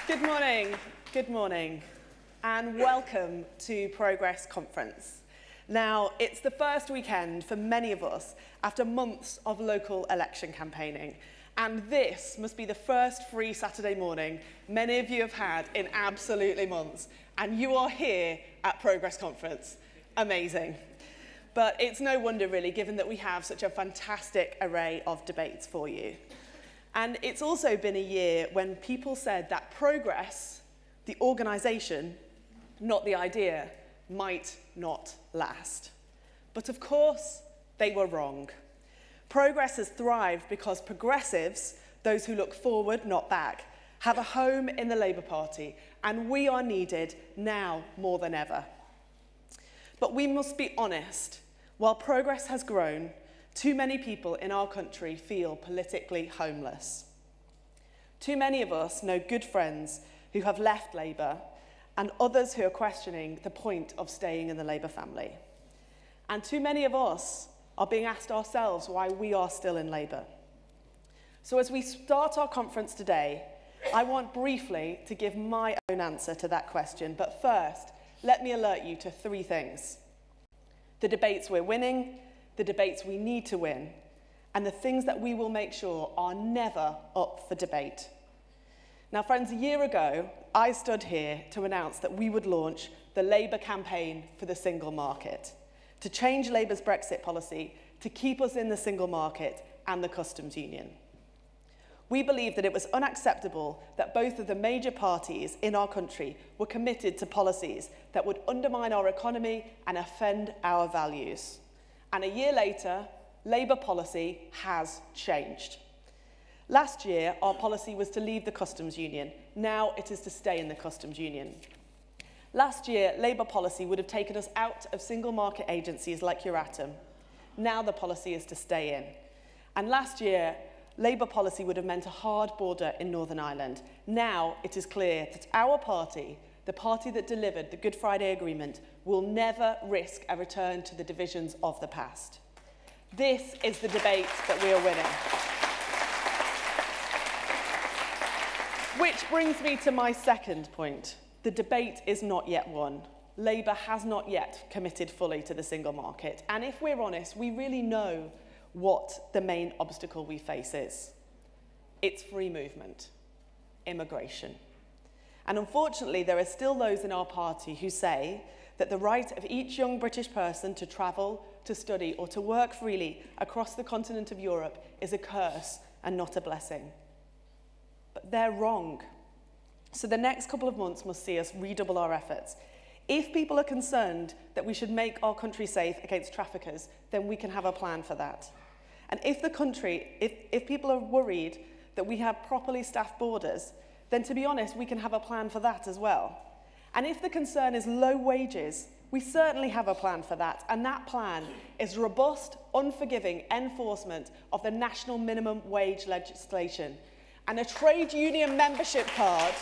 Good morning, and welcome to Progress Conference. Now, it's the first weekend for many of us after months of local election campaigning, and this must be the first free Saturday morning many of you have had in absolutely months, and you are here at Progress Conference. Amazing. But it's no wonder, really, given that we have such a fantastic array of debates for you. And it's also been a year when people said that progress, the organisation, not the idea, might not last. But of course, they were wrong. Progress has thrived because progressives, those who look forward, not back, have a home in the Labour Party, and we are needed now more than ever. But we must be honest, while progress has grown, too many people in our country feel politically homeless. Too many of us know good friends who have left Labour and others who are questioning the point of staying in the Labour family. And too many of us are being asked ourselves why we are still in Labour. So as we start our conference today, I want briefly to give my own answer to that question. But first, let me alert you to three things: the debates we're winning, the debates we need to win, and the things that we will make sure are never up for debate. Now, friends, a year ago, I stood here to announce that we would launch the Labour campaign for the single market, to change Labour's Brexit policy, to keep us in the single market and the customs union. We believed that it was unacceptable that both of the major parties in our country were committed to policies that would undermine our economy and offend our values. And a year later, Labour policy has changed. Last year, our policy was to leave the customs union. Now it is to stay in the customs union. Last year, Labour policy would have taken us out of single market agencies like Euratom. Now the policy is to stay in. And last year, Labour policy would have meant a hard border in Northern Ireland. Now it is clear that our party, the party that delivered the Good Friday Agreement, will never risk a return to the divisions of the past. This is the debate that we are winning. Which brings me to my second point. The debate is not yet won. Labour has not yet committed fully to the single market. And if we're honest, we really know what the main obstacle we face is. It's free movement, immigration. And unfortunately, there are still those in our party who say that the right of each young British person to travel, to study, or to work freely across the continent of Europe is a curse and not a blessing. But they're wrong. So the next couple of months must see us redouble our efforts. If people are concerned that we should make our country safe against traffickers, then we can have a plan for that. And if people are worried that we have properly staffed borders, then to be honest, we can have a plan for that as well. And if the concern is low wages, we certainly have a plan for that. And that plan is robust, unforgiving enforcement of the national minimum wage legislation and a trade union membership card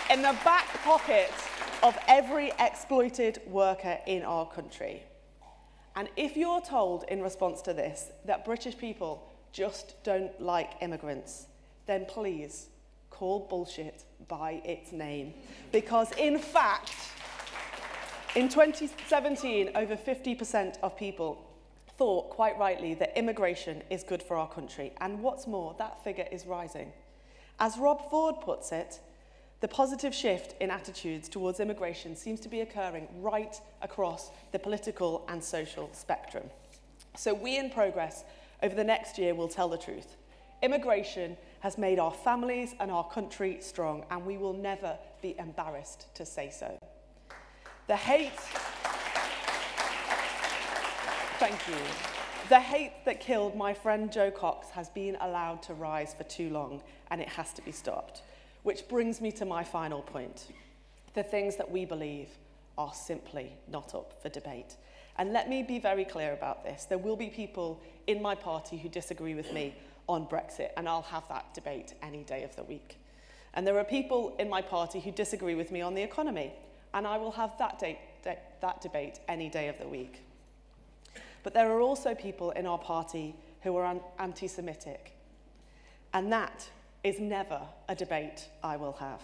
in the back pocket of every exploited worker in our country. And if you're told in response to this that British people just don't like immigrants, then please call bullshit by its name. Because in fact, in 2017, over 50% of people thought, quite rightly, that immigration is good for our country. And what's more, that figure is rising. As Rob Ford puts it, the positive shift in attitudes towards immigration seems to be occurring right across the political and social spectrum. So we in Progress over the next year will tell the truth. Immigration has made our families and our country strong, and we will never be embarrassed to say so. The hate that killed my friend Jo Cox has been allowed to rise for too long, and it has to be stopped. Which brings me to my final point. The things that we believe are simply not up for debate. And let me be very clear about this. There will be people in my party who disagree with me on Brexit, and I'll have that debate any day of the week. And there are people in my party who disagree with me on the economy, and I will have that debate any day of the week. But there are also people in our party who are anti-Semitic, and that is never a debate I will have.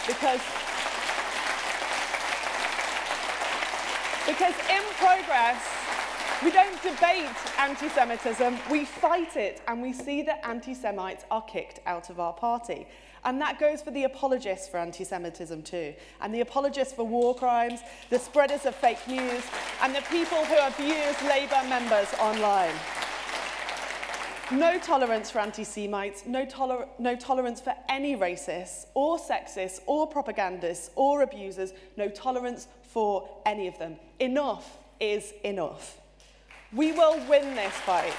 Because in Progress, we don't debate anti-Semitism, we fight it, and we see that anti-Semites are kicked out of our party. And that goes for the apologists for anti-Semitism too, and the apologists for war crimes, the spreaders of fake news, and the people who abuse Labour members online. No tolerance for anti-Semites, no tolerance for any racists, or sexists, or propagandists, or abusers, no tolerance for any of them. Enough is enough. We will win this fight.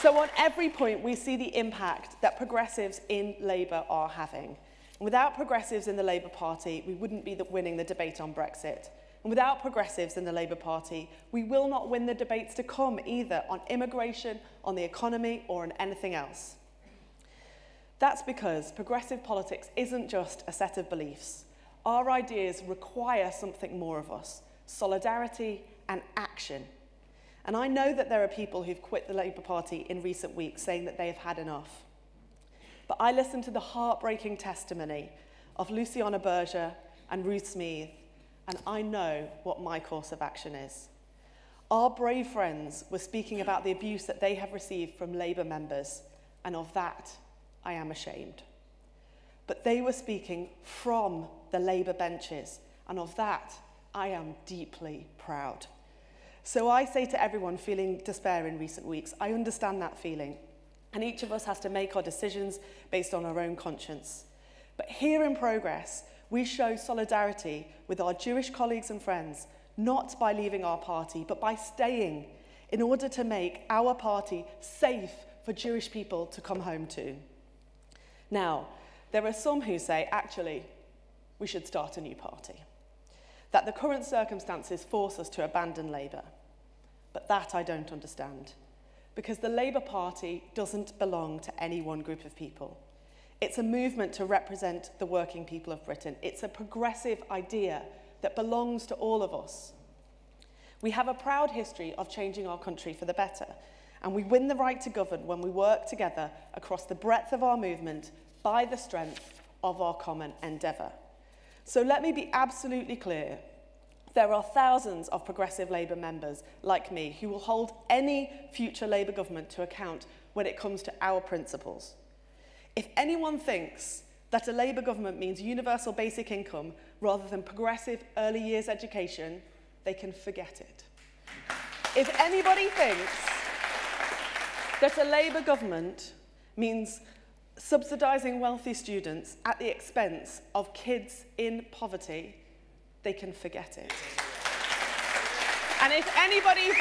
So on every point, we see the impact that progressives in Labour are having. And without progressives in the Labour Party, we wouldn't be winning the debate on Brexit. And without progressives in the Labour Party, we will not win the debates to come either on immigration, on the economy, or on anything else. That's because progressive politics isn't just a set of beliefs. Our ideas require something more of us: solidarity and action. And I know that there are people who've quit the Labour Party in recent weeks saying that they have had enough. But I listened to the heartbreaking testimony of Luciana Berger and Ruth Smeeth, and I know what my course of action is. Our brave friends were speaking about the abuse that they have received from Labour members, and of that I am ashamed. But they were speaking from the Labour benches, and of that I am deeply proud. So I say to everyone feeling despair in recent weeks, I understand that feeling, and each of us has to make our decisions based on our own conscience. But here in Progress, we show solidarity with our Jewish colleagues and friends, not by leaving our party, but by staying, in order to make our party safe for Jewish people to come home to. Now, there are some who say, actually, we should start a new party, that the current circumstances force us to abandon Labour. But that I don't understand, because the Labour Party doesn't belong to any one group of people. It's a movement to represent the working people of Britain. It's a progressive idea that belongs to all of us. We have a proud history of changing our country for the better, and we win the right to govern when we work together across the breadth of our movement by the strength of our common endeavour. So let me be absolutely clear. There are thousands of progressive Labour members like me who will hold any future Labour government to account when it comes to our principles. If anyone thinks that a Labour government means universal basic income rather than progressive early years education, they can forget it. If anybody thinks that a Labour government means subsidising wealthy students at the expense of kids in poverty, they can forget it. And if anybody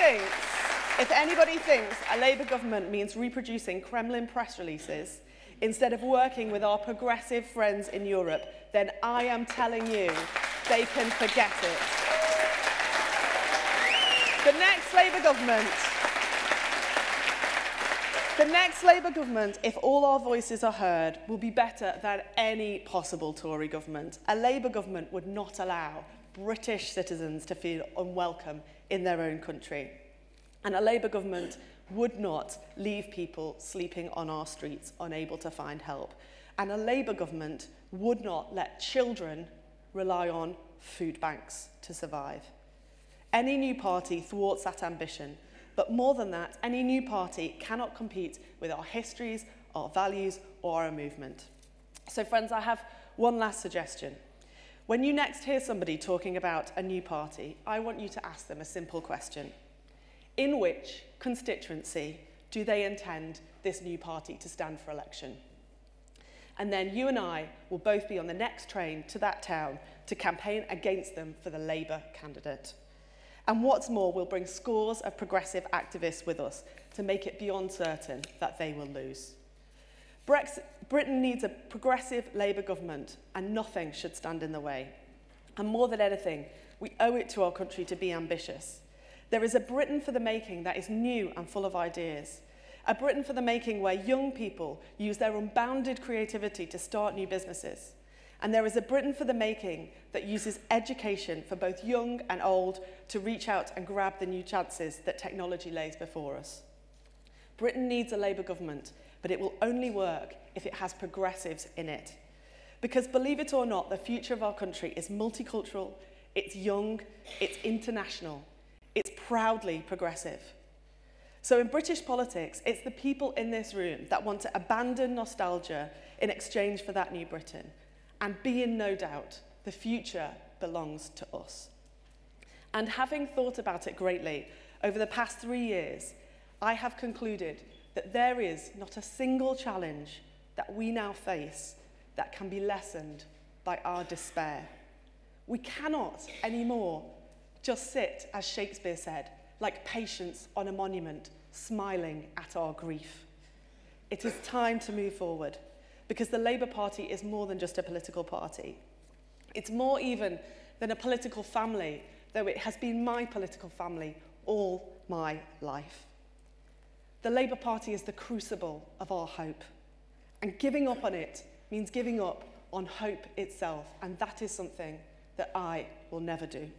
thinks a Labour government means reproducing Kremlin press releases instead of working with our progressive friends in Europe, then I am telling you, they can forget it. The next Labour government, if all our voices are heard, will be better than any possible Tory government. A Labour government would not allow British citizens to feel unwelcome in their own country. And a Labour government would not leave people sleeping on our streets, unable to find help. And a Labour government would not let children rely on food banks to survive. Any new party thwarts that ambition. But more than that, any new party cannot compete with our histories, our values, or our movement. So friends, I have one last suggestion. When you next hear somebody talking about a new party, I want you to ask them a simple question. In which constituency do they intend this new party to stand for election? And then you and I will both be on the next train to that town to campaign against them for the Labour candidate. And what's more, we'll bring scores of progressive activists with us to make it beyond certain that they will lose. Britain needs a progressive Labour government, and nothing should stand in the way. And more than anything, we owe it to our country to be ambitious. There is a Britain for the making that is new and full of ideas. A Britain for the making where young people use their unbounded creativity to start new businesses. And there is a Britain for the making that uses education for both young and old to reach out and grab the new chances that technology lays before us. Britain needs a Labour government, but it will only work if it has progressives in it. Because believe it or not, the future of our country is multicultural, it's young, it's international, it's proudly progressive. So in British politics, it's the people in this room that want to abandon nostalgia in exchange for that new Britain. And be in no doubt, the future belongs to us. And having thought about it greatly over the past 3 years, I have concluded that there is not a single challenge that we now face that can be lessened by our despair. We cannot anymore just sit, as Shakespeare said, like patients on a monument, smiling at our grief. It is time to move forward, because the Labour Party is more than just a political party. It's more even than a political family, though it has been my political family all my life. The Labour Party is the crucible of our hope, and giving up on it means giving up on hope itself, and that is something that I will never do.